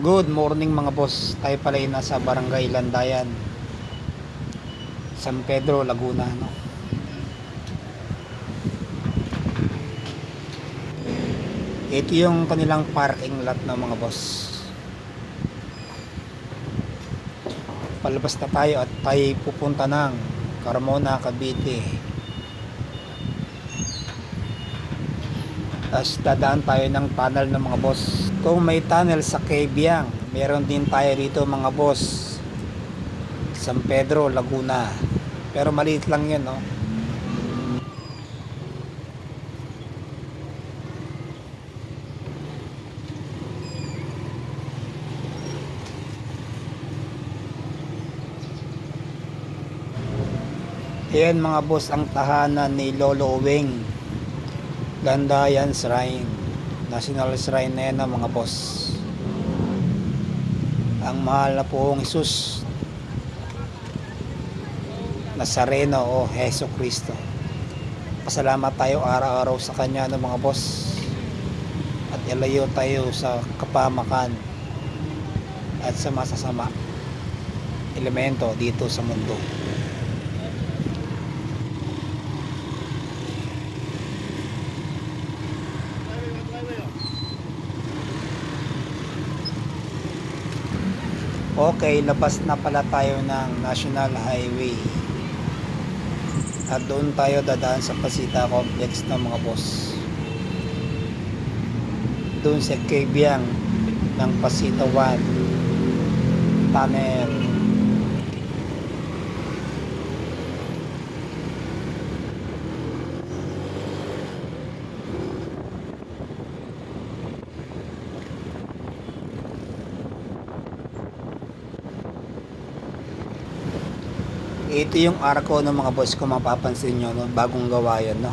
Good morning mga boss. Tayo pala ay nasa Barangay Landayan, San Pedro, Laguna, no? Ito yung kanilang parking lot ng mga boss. Palabas na tayo at tayo pupunta ng Carmona, Cavite. Tapos dadaan tayo ng tunnel ng mga boss. Kung may tunnel sa Cabiang, meron din tayo dito mga boss, San Pedro, Laguna. Pero maliit lang yun, no? Ayan mga boss, ang tahanan ni Lolo Uweng, Landayan Shrine, National Shrine na yan mga boss. Ang mahal na poong Isus Nazareno o Heso Kristo. Pasalamat tayo araw-araw sa kanya mga boss, at ilayo tayo sa kapamakan at sa masasama elemento dito sa mundo. Okay, labas na pala tayo ng National Highway at doon tayo dadaan sa Pasita Complex ng mga boss, doon sa Cabiang ng Pasita 1 Tunnel. Ito yung arko ng mga boss, kung mapapansin nyo, no? Bagong gawa yan, no?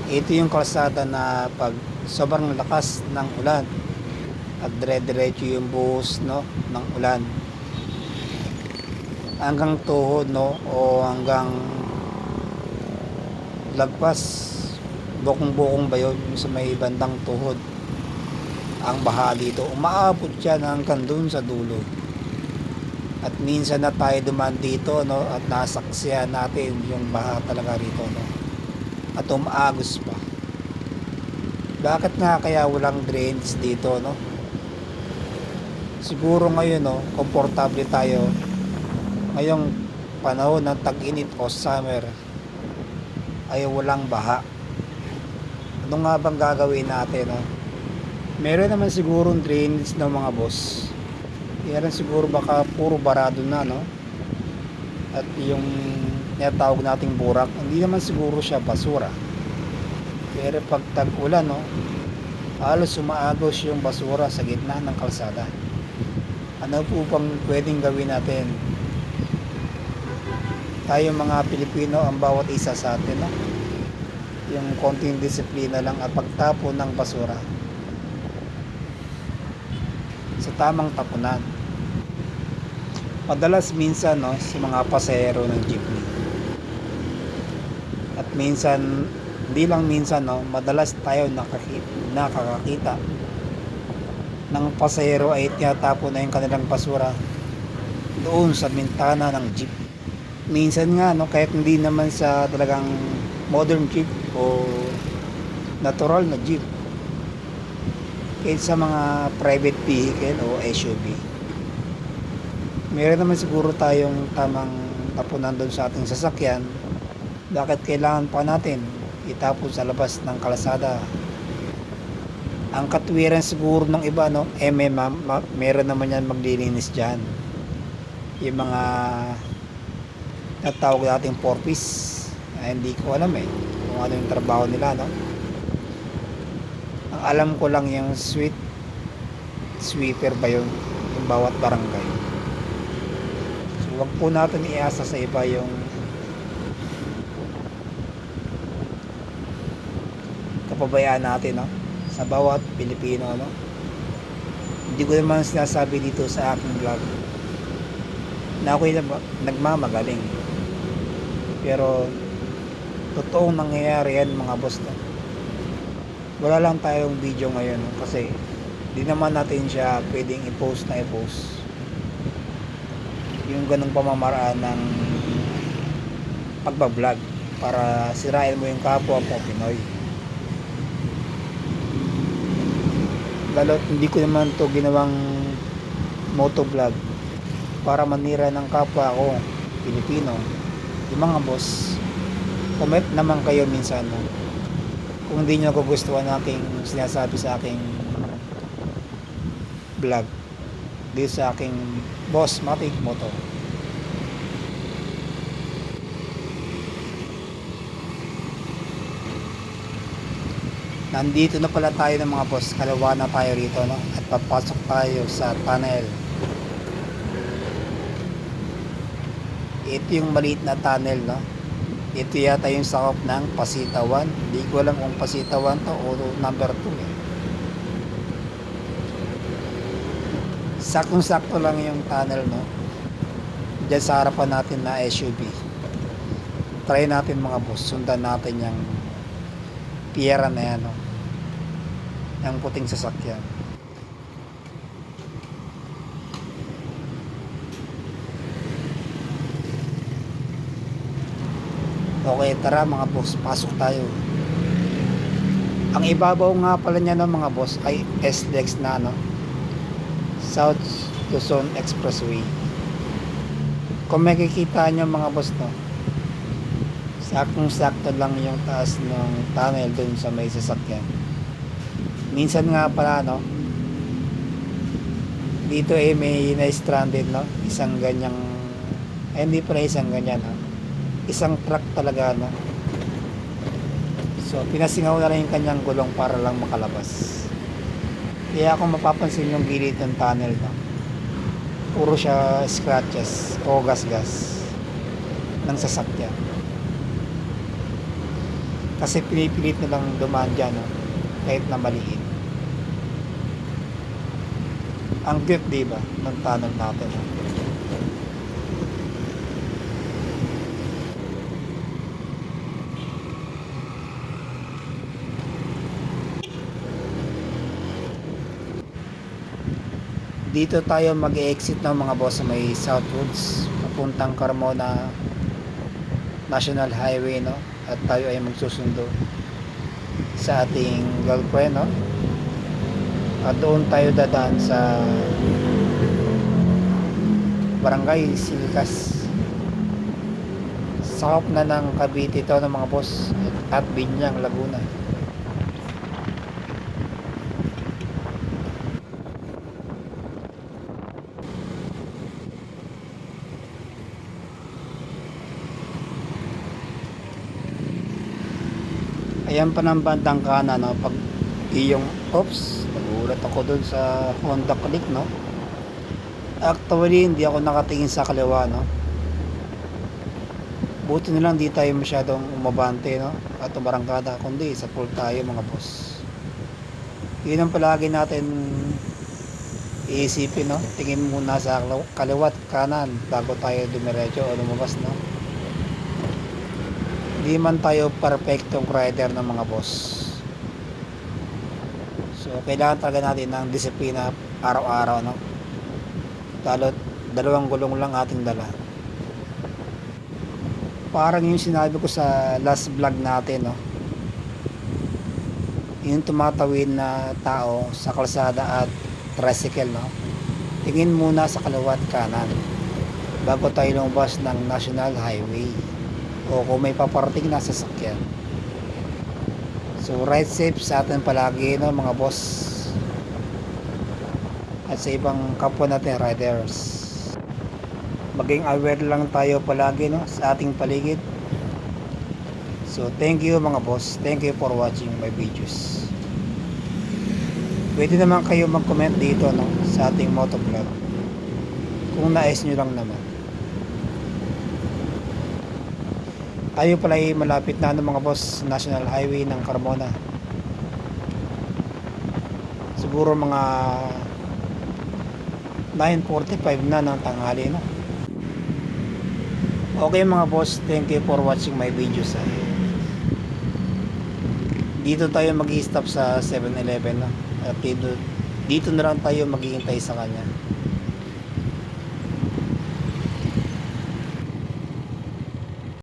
Ito yung kalsada na pag sobrang lakas ng ulan at dire-diretso yung buhos, no, ng ulan hanggang tuhod, no, o hanggang lagpas, bukong-bukong ba yun, sa may bandang tuhod. Ang baha dito umaabot siya hanggang dun sa dulo. At minsan na tayo duman dito, no, at nasaksihan natin yung baha talaga rito, no, at umaagos pa. Bakit nga kaya walang drains dito, no? Siguro ngayon, no, komportable tayo ngayong panahon ng tag-init o summer ay walang baha. Ano nga bang gagawin natin, no? Meron naman sigurong drainage ng mga boss. Yan siguro, baka puro barado na, no? At yung tinatawag nating burak, hindi naman siguro siya basura. Pero pag tag-ulan, no, halos umaagos yung basura sa gitna ng kalsada. Ano po bang pwedeng gawin natin? Tayo mga Pilipino, ang bawat isa sa atin, no? Yung konting disiplina lang at pagtapon ng basura sa tamang tapunan. Madalas minsan, no, sa mga pasahero ng jeepney, at minsan, hindi lang minsan, no, madalas tayo nakakakita ng pasahero ay tiyatapon na yung kanilang basura doon sa bintana ng jeep. Minsan nga, no, kahit hindi naman sa talagang modern jeep o natural na jeep, kahit sa mga private vehicle o SUV, meron naman siguro tayong tamang tapunan doon sa ating sasakyan. Bakit kailangan pa natin itapon sa labas ng kalsada? Ang katwiran siguro ng iba, no, meron naman yan maglilinis dyan, yung mga natawag nating porpoise. Hindi ko alam kung ano yung trabaho nila, no. Ang alam ko lang yung street sweeper ba yun, yung bawat barangay. So wag po natin iasa sa iba yung kapabayaan natin, no, sa bawat Pilipino, no. Hindi ko naman sinasabi dito sa aking vlog na ako'y nagmamagaling, pero totoong nangyayari yan mga boss, no. Wala lang tayong video ngayon, no, kasi Di naman natin siya pwedeng i-post na i-post yung ganong pamamaraan ng pagbablog para sirain mo yung kapwa mo Pinoy. Lalo't hindi ko naman to ginawang motovlog para manira ng kapwa ko Pilipino. Yung mga boss, comment naman kayo minsan, no? Kung hindi nyo gugustuhan ng aking sinasabi sa aking vlog dito sa aking Boss Matic Moto. Nandito na pala tayo ng mga boss, kalawa na tayo rito, no? At papasok tayo sa tunnel. Ito yung maliit na tunnel, no? Ito yata yung sakop ng Pasitawan. Hindi ko alam kung Pasitawan to o number 2, eh. Saktong-sakto lang yung tunnel, no? Diyan sa harapan natin na SUV. Try natin mga boss, sundan natin yung Piera na yan, no? Yung puting sasakyan. Okay, tara mga boss, pasok tayo. Ang ibabaw nga pala niya, no, mga boss, ay SLEX na, no? South Luzon Expressway. Kung makikita nyo mga boss, no, saktong-sakto lang yung taas ng tunnel dun sa may sasakyan. Minsan nga pala, no, dito may na-stranded, no, isang ganyang, hindi pala isang ganyan, no, isang truck talaga, no. So pinasingaw na lang yung kanyang gulong para lang makalabas. Kaya kung mapapansin yung gilid ng tunnel, no, puro siya scratches o gas-gas ng sasakyan. Kasi pinipilit nilang dumaan dyan, no? Kahit na maliit. Ang cute, diba? Ng tunnel natin, no? Dito tayo mag-exit ng mga boss sa may Southwoods papuntang Carmona National Highway, no? At tayo ay magsusundo sa ating girlfriend, no? At doon tayo dadaan sa Barangay Silcas. Sakop na ng Cavite ito ng mga boss, at Binyang, Laguna. Ayan pa ng bandang kanan, no? Pag iyong oops, nagulat ako dun sa Honda Click, no? Actually hindi ako nakatingin sa kaliwa, no? Buti na lang di tayo masyadong umabante, no? At umarangkada, kundi sa pool tayo mga boss. Yun ang palagi natin iisipin, no? Tingin muna sa kaliwat kanan bago tayo dumiretso o lumabas, no? Hindi man tayo perfectong rider ng mga boss. So kailangan talaga natin ng disiplina araw-araw, no? Lalo't dalawang gulong lang ating dala. Parang yung sinabi ko sa last vlog natin, no? Yung tumatawid na tao sa kalsada at tricycle, no? Tingin muna sa kaliwat kanan bago tayo lumabas ng National Highway o kung may paparating na sasakyan. So ride safe sa atin palagi, no, mga boss, at sa ibang kapwa natin riders. Maging aware lang tayo palagi, no, sa ating paligid. So thank you mga boss, thank you for watching my videos. Pwede naman kayo mag-comment dito, no, sa ating motovlog kung nais nyo lang naman. Tayo pala ay malapit na, ng mga boss, National Highway ng Carmona. Siguro mga 9:45 na ng tanghali, no? Okay mga boss, thank you for watching my videos, ha? Dito tayo mag-i-stop sa 7-Eleven, no? At dito na lang tayo maghihintay sa kanya.